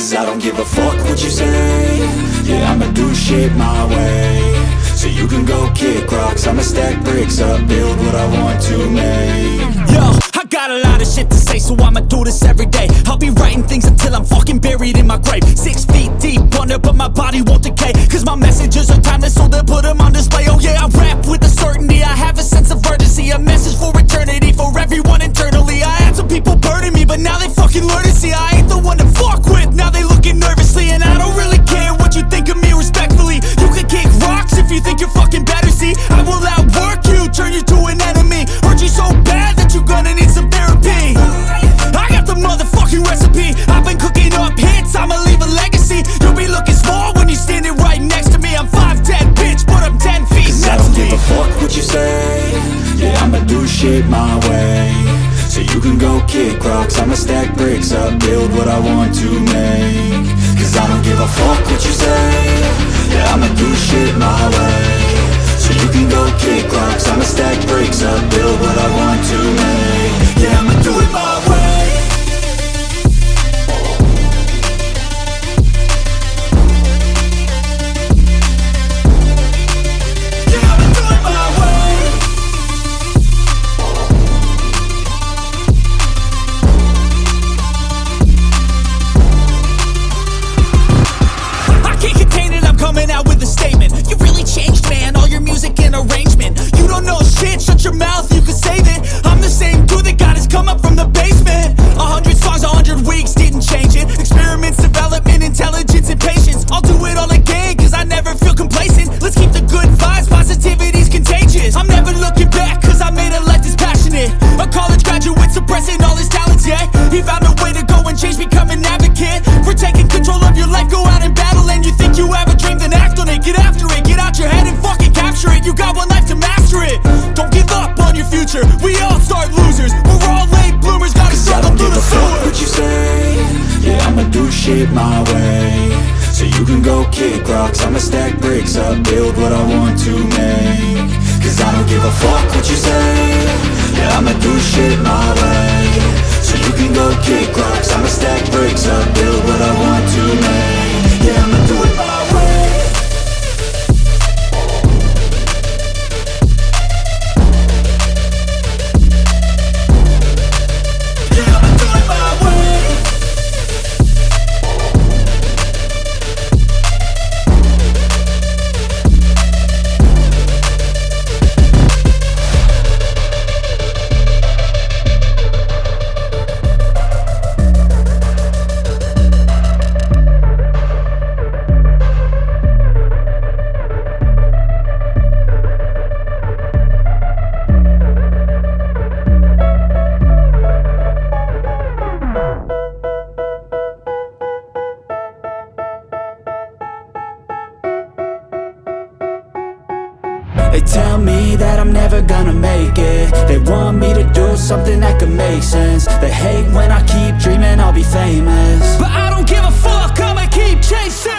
Cause I don't give a fuck what you say. Yeah, I'ma do shit my way. So you can go kick rocks, I'ma stack bricks up, build what I want to make. Yo, I got a lot of shit to say, so I'ma do this every day. I'll be writing things until I'm fucking buried in my grave. 6 feet deep under, but my body won't decay. Cause my messages are timeless, so they'll put them on display. Oh yeah, I rap with a certainty, I have a sense of urgency. A message for eternity, for everyone internally. I had some people burning me, but now they fucking learn to see I ain't the one to fuck with, now they looking nervously. And I don't really care what you think of me, respectfully. You can kick rocks if you think you're fucking better, see. I will outwork you, turn you to an enemy. Hurt you so bad that you're gonna need some therapy. I got the motherfucking recipe. I've been cooking up hits, I'ma leave a legacy. You'll be looking small when you're standing right next to me. I'm 5'10", bitch, but I'm 10 feet Cause next I don't to me. give a fuck what you say. Yeah, I'ma do shit my way. So you can go kick rocks, I'ma stack bricks up, build what I want to make. Cause I don't give a fuck what you say. Yeah, I'ma do shit my way. So you can go kick rocks, I'ma stack bricks up, build what I want to make. Yeah, I'ma do it my way. Coming out with a statement. You really changed, man, all your music and arrangement. You don't know shit, shut your mouth, you can save it. I'm the same dude that got his come up from the basement. 100 songs, 100 weeks, didn't change it. Experiments, development, intelligence, and patience. I'll do it all again, cause I never feel complacent. Let's keep the good vibes, positivity's contagious. I'm never looking back, cause I made a life that's passionate. A college graduate suppressing all his talents, yeah. He found a way to go and change, become an advocate. For taking control of your life, go out and battle. And you think you have a dream, then act on it. Get after it, get out your head and fucking capture it. You got one life to master it. Don't give up on your future, we all start losers. We're all late bloomers, gotta struggle through the sewer. What you say? Yeah, I'ma do shit my way. So you can go kick rocks, I'ma stack bricks up, build what I want to make. Cause I don't give a fuck what you say. Yeah, I'ma do shit my way. So you can go kick rocks, I'ma stack bricks up, build what I want to make. Yeah, I'ma do it my way. Yeah, I'ma do it my way. They tell me that I'm never gonna make it. They want me to do something that could make sense. They hate when I keep dreaming I'll be famous, but I don't give a fuck, I'ma keep chasing.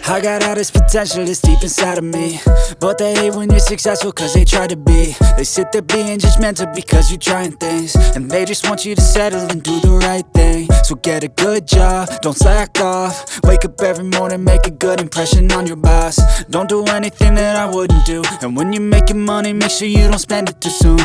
I got all this potential that's deep inside of me, but they hate when you're successful cause they try to be. They sit there being judgmental because you're trying things, and they just want you to settle and do the right thing. So get a good job, don't slack off. Wake up every morning, make a good impression on your boss. Don't do anything that I wouldn't do, and when you're making money, make sure you don't spend it too soon.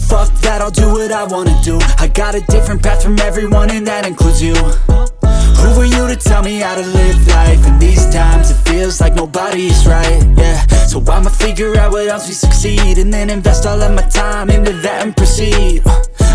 Fuck that, I'll do what I wanna do. I got a different path from everyone and that includes you. Who are you to tell me how to live life? In these times it feels like nobody's right, yeah. So I'ma figure out what else we succeed, and then invest all of my time into that and proceed.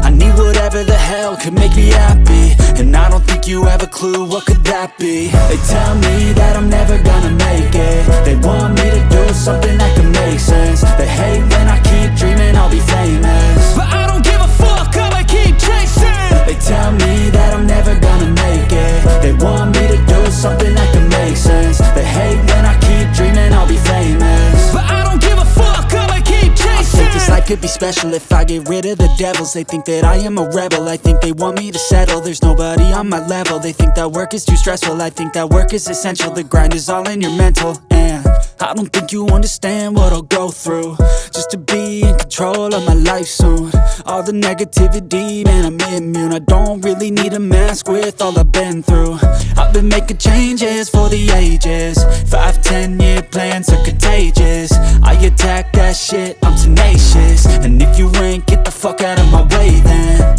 I need whatever the hell could make me happy, and I don't think you have a clue what could that be. They tell me that I'm never gonna make it. They want me to do something that can make sense. They hate when I keep dreaming I'll be famous, but I don't give a fuck, I'ma keep chasing. They tell me that I'm never gonna make it. They want me to do something that can make sense. They hate when I keep dreaming I'll be famous, but I don't give a fuck, I'ma keep chasing. I think this life could be special if I get rid of the devils. They think that I am a rebel, I think they want me to settle. There's nobody on my level. They think that work is too stressful, I think that work is essential. The grind is all in your mental, and I don't think you understand what I'll go through just to be in control of my life soon. All the negativity, man, I'm immune. I don't really need a mask with all I've been through. I've been making changes for the ages. 5-10 year plans are contagious. I attack that shit, I'm tenacious. And if you ain't, get the fuck out of my way then.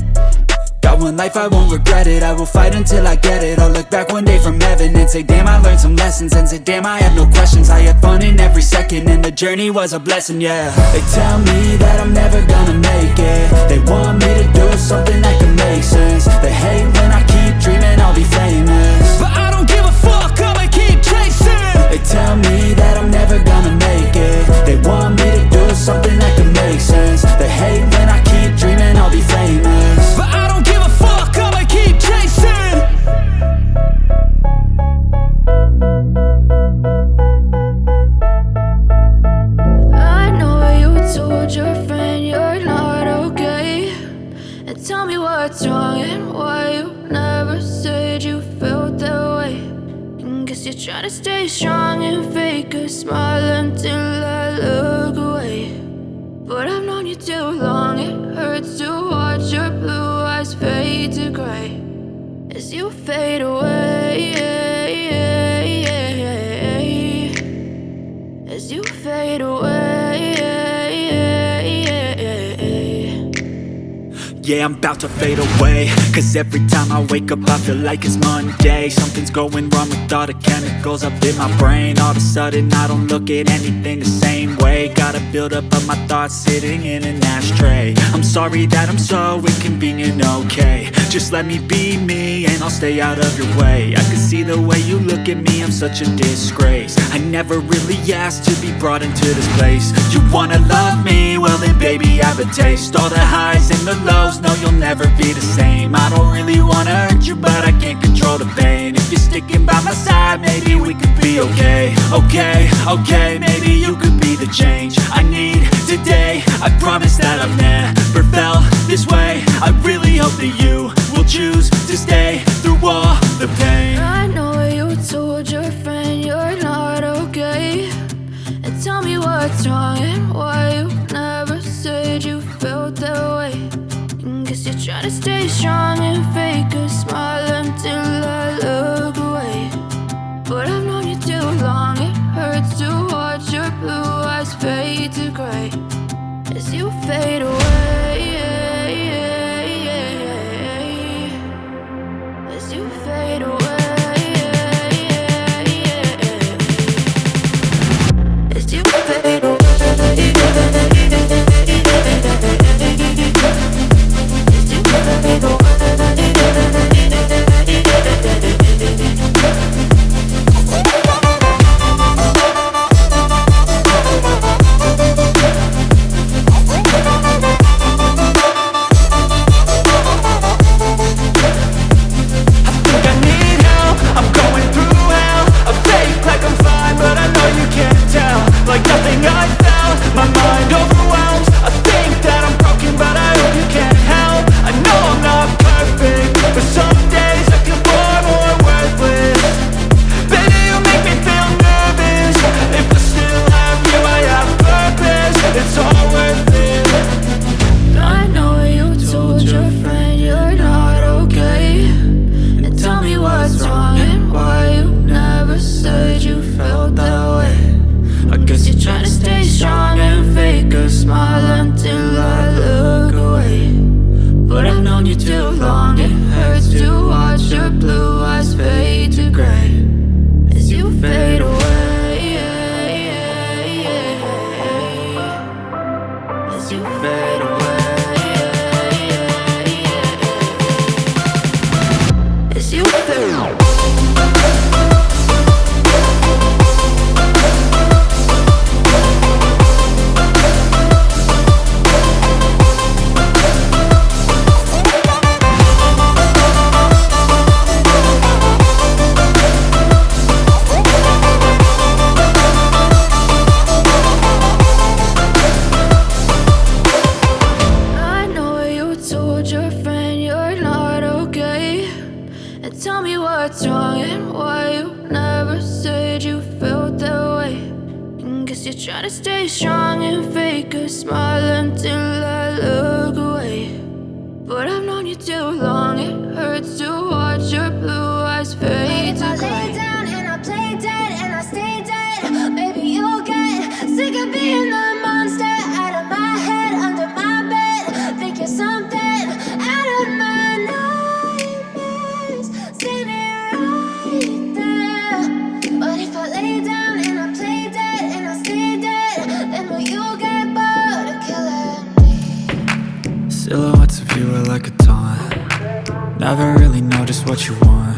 Got one life, I won't regret it. I will fight until I get it. I'll look back one day from heaven and say, damn, I learned some lessons. And say, damn, I have no questions. I had fun in every second, and the journey was a blessing, yeah. They tell me that I'm never gonna make it. They want me to do something that can make sense. They hate when I keep dreaming I'll be famous, but I don't give a fuck, I'ma keep chasing. They tell me that I'm never gonna make it. They want me to do something that can make sense. They hate when I keep dreaming I'll be famous, but I don't give a fuck, I'ma keep chasing. I know you told your friend you're not okay, and tell me what's wrong and why you never said you felt that way. And guess you're trying to stay strong and fake a smile until I look away. But I've known you too long, it hurts to watch your blue eyes fade to gray as you fade away, as you fade away. yeah, I'm about to fade away. Cause every time I wake up I feel like it's Monday. Something's going wrong with all the chemicals up in my brain. All of a sudden I don't look at anything the same way. Gotta build up of my thoughts sitting in an ashtray. I'm sorry that I'm so inconvenient, okay. Just let me be me and I'll stay out of your way. I can see the way you look at me, I'm such a disgrace. I never really asked to be brought into this place. You wanna love me? Well then baby I have a taste. All the highs and the lows, no you'll never be the same. I don't really wanna hurt you but I can't control the pain. If you're sticking by my side maybe we could be okay. Okay, maybe you could be the change I need today. I promise that I've never felt this way. I really hope that you will choose to stay through all the pain. I know you told your friend you're not okay, and tell me what's wrong and why you never said you felt that way. And guess you're trying to stay strong and fake a smile until I look away. But I've known you too long, it hurts to watch your blue eyes fade to gray as you fade away, as you fade away, as you fade away. Guess you're trying to stay strong and fake a smile until I look away. But I've known you too long, it hurts to watch your blue eyes fade to gray. I lay down and I play dead and I stay dead, baby you'll get sick of being the monster out of my head, under my bed. Think you're something out of my nightmares, standing right there. But if I lay down and I play dead and I stay dead, then will you get bored of killing me? Silhouettes of you are like a taunt. Never really know just what you want.